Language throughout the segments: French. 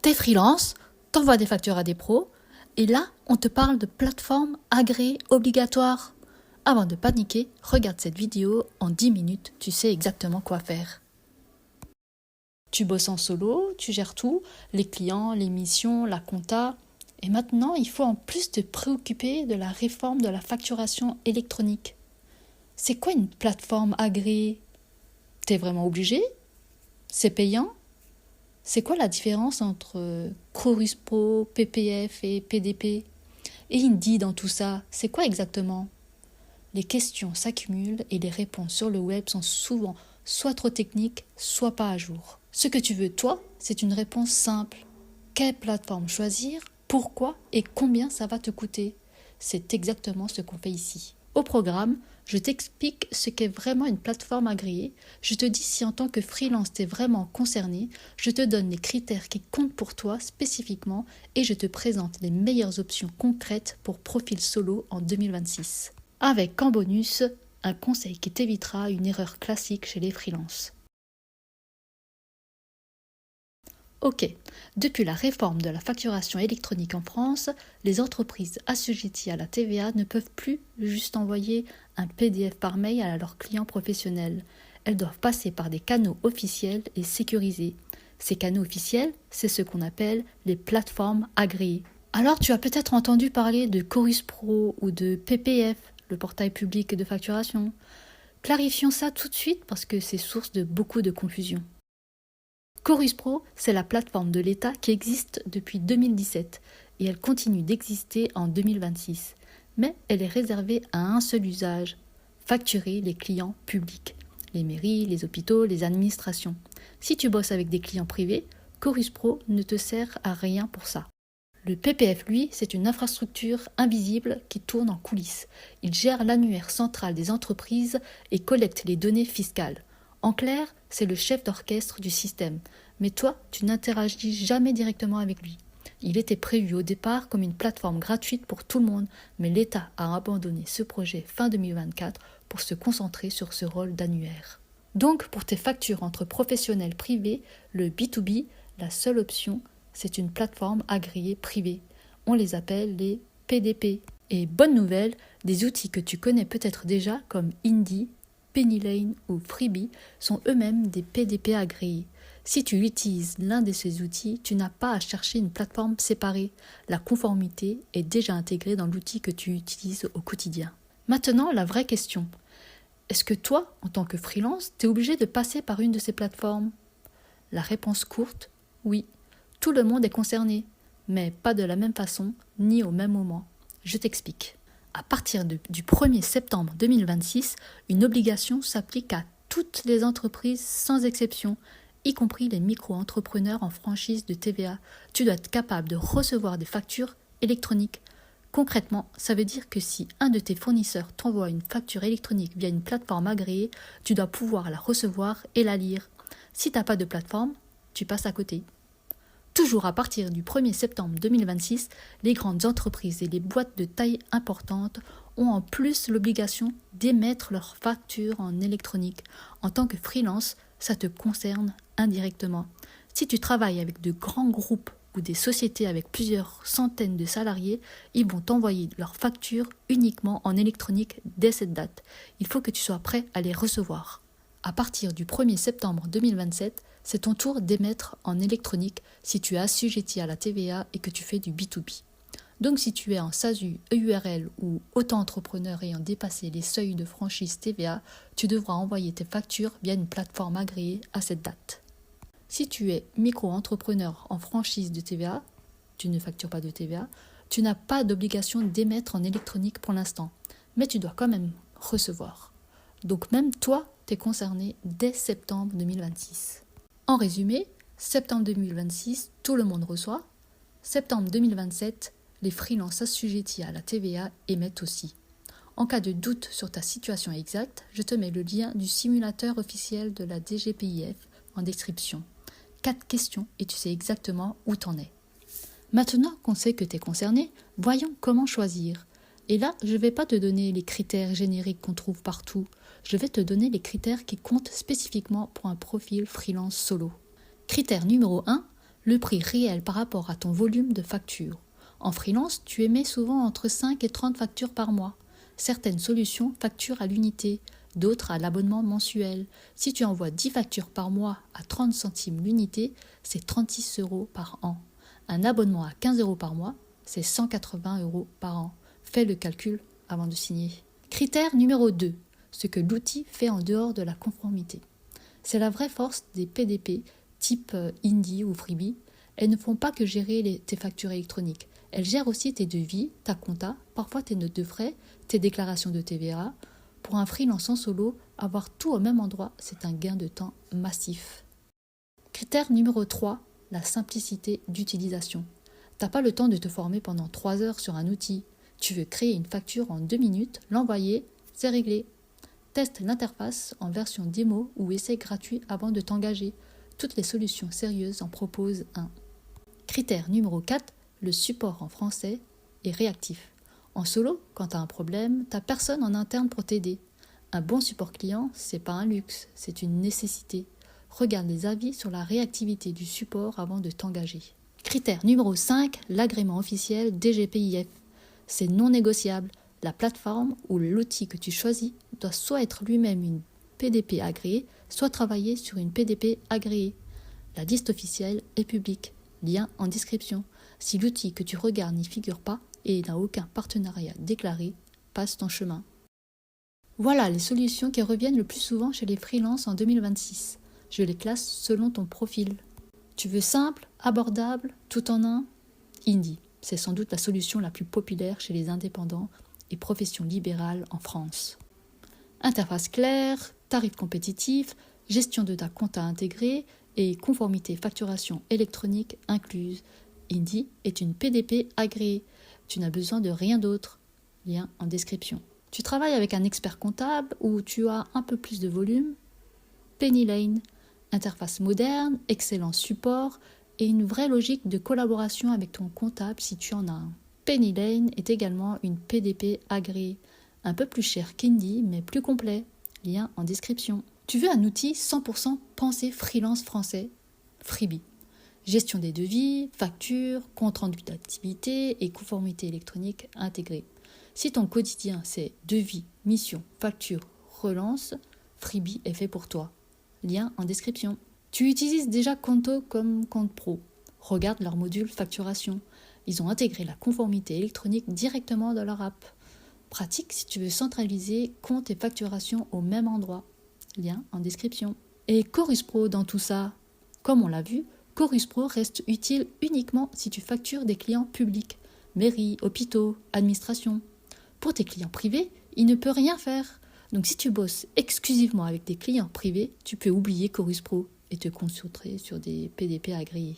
T'es freelance, t'envoies des factures à des pros, et là, on te parle de plateforme agréée obligatoire. Avant de paniquer, regarde cette vidéo, en 10 minutes, tu sais exactement quoi faire. Tu bosses en solo, tu gères tout, les clients, les missions, la compta. Et maintenant, il faut en plus te préoccuper de la réforme de la facturation électronique. C'est quoi une plateforme agréée? T'es vraiment obligé? C'est payant? C'est quoi la différence entre Chorus Pro, PPF et PDP? Et Indie dans tout ça, c'est quoi exactement? Les questions s'accumulent et les réponses sur le web sont souvent soit trop techniques, soit pas à jour. Ce que tu veux, toi, c'est une réponse simple. Quelle plateforme choisir? Pourquoi? Et combien ça va te coûter? C'est exactement ce qu'on fait ici. Au programme, je t'explique ce qu'est vraiment une plateforme agréée, je te dis si en tant que freelance t'es vraiment concerné, je te donne les critères qui comptent pour toi spécifiquement et je te présente les meilleures options concrètes pour profil solo en 2026. Avec en bonus, un conseil qui t'évitera une erreur classique chez les freelances. Ok, depuis la réforme de la facturation électronique en France, les entreprises assujetties à la TVA ne peuvent plus juste envoyer un PDF par mail à leurs clients professionnels. Elles doivent passer par des canaux officiels et sécurisés. Ces canaux officiels, c'est ce qu'on appelle les plateformes agréées. Alors tu as peut-être entendu parler de Chorus Pro ou de PPF, le portail public de facturation. Clarifions ça tout de suite parce que c'est source de beaucoup de confusion. Chorus Pro, c'est la plateforme de l'État qui existe depuis 2017 et elle continue d'exister en 2026. Mais elle est réservée à un seul usage, facturer les clients publics, les mairies, les hôpitaux, les administrations. Si tu bosses avec des clients privés, Chorus Pro ne te sert à rien pour ça. Le PPF, lui, c'est une infrastructure invisible qui tourne en coulisses. Il gère l'annuaire central des entreprises et collecte les données fiscales. En clair, c'est le chef d'orchestre du système. Mais toi, tu n'interagis jamais directement avec lui. Il était prévu au départ comme une plateforme gratuite pour tout le monde, mais l'État a abandonné ce projet fin 2024 pour se concentrer sur ce rôle d'annuaire. Donc, pour tes factures entre professionnels privés, le B2B, la seule option, c'est une plateforme agréée privée. On les appelle les PDP. Et bonne nouvelle, des outils que tu connais peut-être déjà comme Indie, Pennylane ou Freebie sont eux-mêmes des PDP agréés. Si tu utilises l'un de ces outils, tu n'as pas à chercher une plateforme séparée. La conformité est déjà intégrée dans l'outil que tu utilises au quotidien. Maintenant, la vraie question. Est-ce que toi, en tant que freelance, tu es obligé de passer par une de ces plateformes? La réponse courte, oui. Tout le monde est concerné, mais pas de la même façon, ni au même moment. Je t'explique. À partir du 1er septembre 2026, une obligation s'applique à toutes les entreprises sans exception, y compris les micro-entrepreneurs en franchise de TVA. Tu dois être capable de recevoir des factures électroniques. Concrètement, ça veut dire que si un de tes fournisseurs t'envoie une facture électronique via une plateforme agréée, tu dois pouvoir la recevoir et la lire. Si tu n'as pas de plateforme, tu passes à côté. Toujours à partir du 1er septembre 2026, les grandes entreprises et les boîtes de taille importante ont en plus l'obligation d'émettre leurs factures en électronique. En tant que freelance, ça te concerne indirectement. Si tu travailles avec de grands groupes ou des sociétés avec plusieurs centaines de salariés, ils vont t'envoyer leurs factures uniquement en électronique dès cette date. Il faut que tu sois prêt à les recevoir. À partir du 1er septembre 2027, c'est ton tour d'émettre en électronique si tu es assujetti à la TVA et que tu fais du B2B. Donc si tu es en SASU, EURL ou auto-entrepreneur ayant dépassé les seuils de franchise TVA, tu devras envoyer tes factures via une plateforme agréée à cette date. Si tu es micro-entrepreneur en franchise de TVA, tu ne factures pas de TVA, tu n'as pas d'obligation d'émettre en électronique pour l'instant, mais tu dois quand même recevoir. Donc même toi, tu es concerné dès septembre 2026. En résumé, septembre 2026, tout le monde reçoit. Septembre 2027, les freelances assujettis à la TVA émettent aussi. En cas de doute sur ta situation exacte, je te mets le lien du simulateur officiel de la DGPIF en description. 4 questions et tu sais exactement où t'en es. Maintenant qu'on sait que tu es concerné, voyons comment choisir. Et là, je ne vais pas te donner les critères génériques qu'on trouve partout. Je vais te donner les critères qui comptent spécifiquement pour un profil freelance solo. Critère numéro 1, le prix réel par rapport à ton volume de factures. En freelance, tu émets souvent entre 5 et 30 factures par mois. Certaines solutions facturent à l'unité, d'autres à l'abonnement mensuel. Si tu envoies 10 factures par mois à 30 centimes l'unité, c'est 36 € par an. Un abonnement à 15 € par mois, c'est 180 € par an. Fais le calcul avant de signer. Critère numéro 2. Ce que l'outil fait en dehors de la conformité. C'est la vraie force des PDP type Indie ou Freebie. Elles ne font pas que gérer tes factures électroniques. Elles gèrent aussi tes devis, ta compta, parfois tes notes de frais, tes déclarations de TVA. Pour un freelance en solo, avoir tout au même endroit, c'est un gain de temps massif. Critère numéro 3, la simplicité d'utilisation. T'as pas le temps de te former pendant 3 heures sur un outil. Tu veux créer une facture en 2 minutes, l'envoyer, c'est réglé. Teste l'interface en version démo ou essai gratuit avant de t'engager. Toutes les solutions sérieuses en proposent un. Critère numéro 4, le support en français est réactif. En solo, quand tu as un problème, tu n'as personne en interne pour t'aider. Un bon support client, c'est pas un luxe, c'est une nécessité. Regarde les avis sur la réactivité du support avant de t'engager. Critère numéro 5, l'agrément officiel DGPIF. C'est non négociable. La plateforme ou l'outil que tu choisis doit soit être lui-même une PDP agréée, soit travailler sur une PDP agréée. La liste officielle est publique. Lien en description. Si l'outil que tu regardes n'y figure pas et n'a aucun partenariat déclaré, passe ton chemin. Voilà les solutions qui reviennent le plus souvent chez les freelances en 2026. Je les classe selon ton profil. Tu veux simple, abordable, tout en un? Indie, c'est sans doute la solution la plus populaire chez les indépendants et professions libérales en France. Interface claire, tarifs compétitifs, gestion de ta compta intégrée et conformité facturation électronique incluse. Indie est une PDP agréée. Tu n'as besoin de rien d'autre. Lien en description. Tu travailles avec un expert comptable ou tu as un peu plus de volume? Pennylane, interface moderne, excellent support et une vraie logique de collaboration avec ton comptable si tu en as un. Pennylane est également une PDP agréée, un peu plus cher qu'Indie mais plus complet. Lien en description. Tu veux un outil 100% pensé freelance français? Freebie. Gestion des devis, factures, compte rendu d'activité et conformité électronique intégrée. Si ton quotidien c'est devis, mission, facture, relance, Freebie est fait pour toi. Lien en description. Tu utilises déjà Conto comme compte pro. Regarde leur module facturation. Ils ont intégré la conformité électronique directement dans leur app. Pratique si tu veux centraliser compte et facturation au même endroit. Lien en description. Et Chorus Pro dans tout ça? Comme on l'a vu, Chorus Pro reste utile uniquement si tu factures des clients publics, mairies, hôpitaux, administration. Pour tes clients privés, il ne peut rien faire. Donc si tu bosses exclusivement avec des clients privés, tu peux oublier Chorus Pro et te concentrer sur des PDP agréés.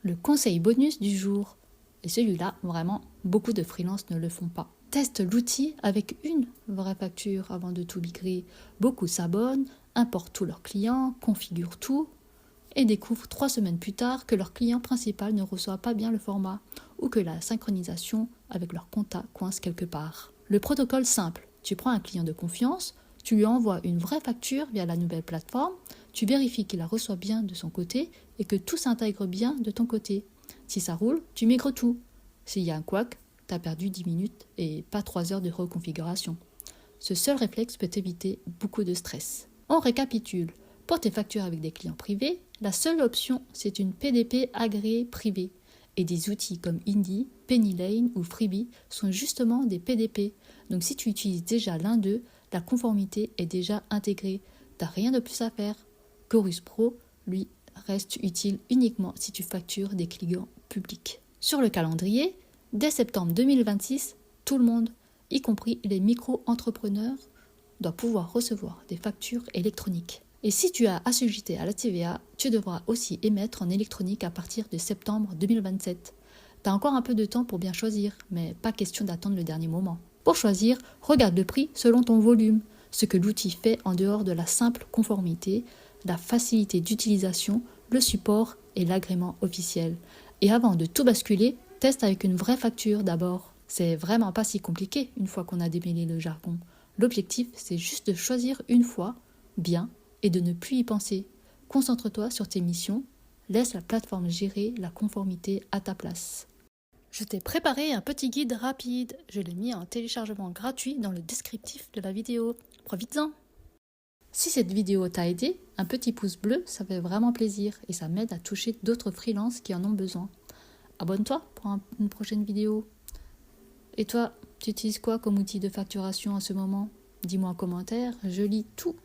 Le conseil bonus du jour. Et celui-là, vraiment, beaucoup de freelances ne le font pas. Teste l'outil avec une vraie facture avant de tout migrer. Beaucoup s'abonnent, importent tous leurs clients, configurent tout et découvrent 3 semaines plus tard que leur client principal ne reçoit pas bien le format ou que la synchronisation avec leur compta coince quelque part. Le protocole simple, tu prends un client de confiance, tu lui envoies une vraie facture via la nouvelle plateforme, tu vérifies qu'il la reçoit bien de son côté et que tout s'intègre bien de ton côté. Si ça roule, tu migres tout. S'il y a un couac, tu as perdu 10 minutes et pas 3 heures de reconfiguration. Ce seul réflexe peut éviter beaucoup de stress. On récapitule. Pour tes factures avec des clients privés, la seule option, c'est une PDP agréée privée. Et des outils comme Indie, Pennylane ou Freebie sont justement des PDP. Donc si tu utilises déjà l'un d'eux, la conformité est déjà intégrée. Tu n'as rien de plus à faire. Chorus Pro, lui, reste utile uniquement si tu factures des clients publics. Sur le calendrier, dès septembre 2026, tout le monde, y compris les micro-entrepreneurs, doit pouvoir recevoir des factures électroniques. Et si tu as assujetti à la TVA, tu devras aussi émettre en électronique à partir de septembre 2027. Tu as encore un peu de temps pour bien choisir, mais pas question d'attendre le dernier moment. Pour choisir, regarde le prix selon ton volume, ce que l'outil fait en dehors de la simple conformité, la facilité d'utilisation, le support et l'agrément officiel. Et avant de tout basculer, teste avec une vraie facture d'abord. C'est vraiment pas si compliqué une fois qu'on a démêlé le jargon. L'objectif, c'est juste de choisir une fois, bien, et de ne plus y penser. Concentre-toi sur tes missions, Laisse la plateforme gérer la conformité à ta place. Je t'ai préparé un petit guide rapide. Je l'ai mis en téléchargement gratuit dans le descriptif de la vidéo. Profites-en! Si cette vidéo t'a aidé, un petit pouce bleu, ça fait vraiment plaisir et ça m'aide à toucher d'autres freelances qui en ont besoin. Abonne-toi pour une prochaine vidéo. Et toi, tu utilises quoi comme outil de facturation en ce moment? Dis-moi en commentaire, je lis tout.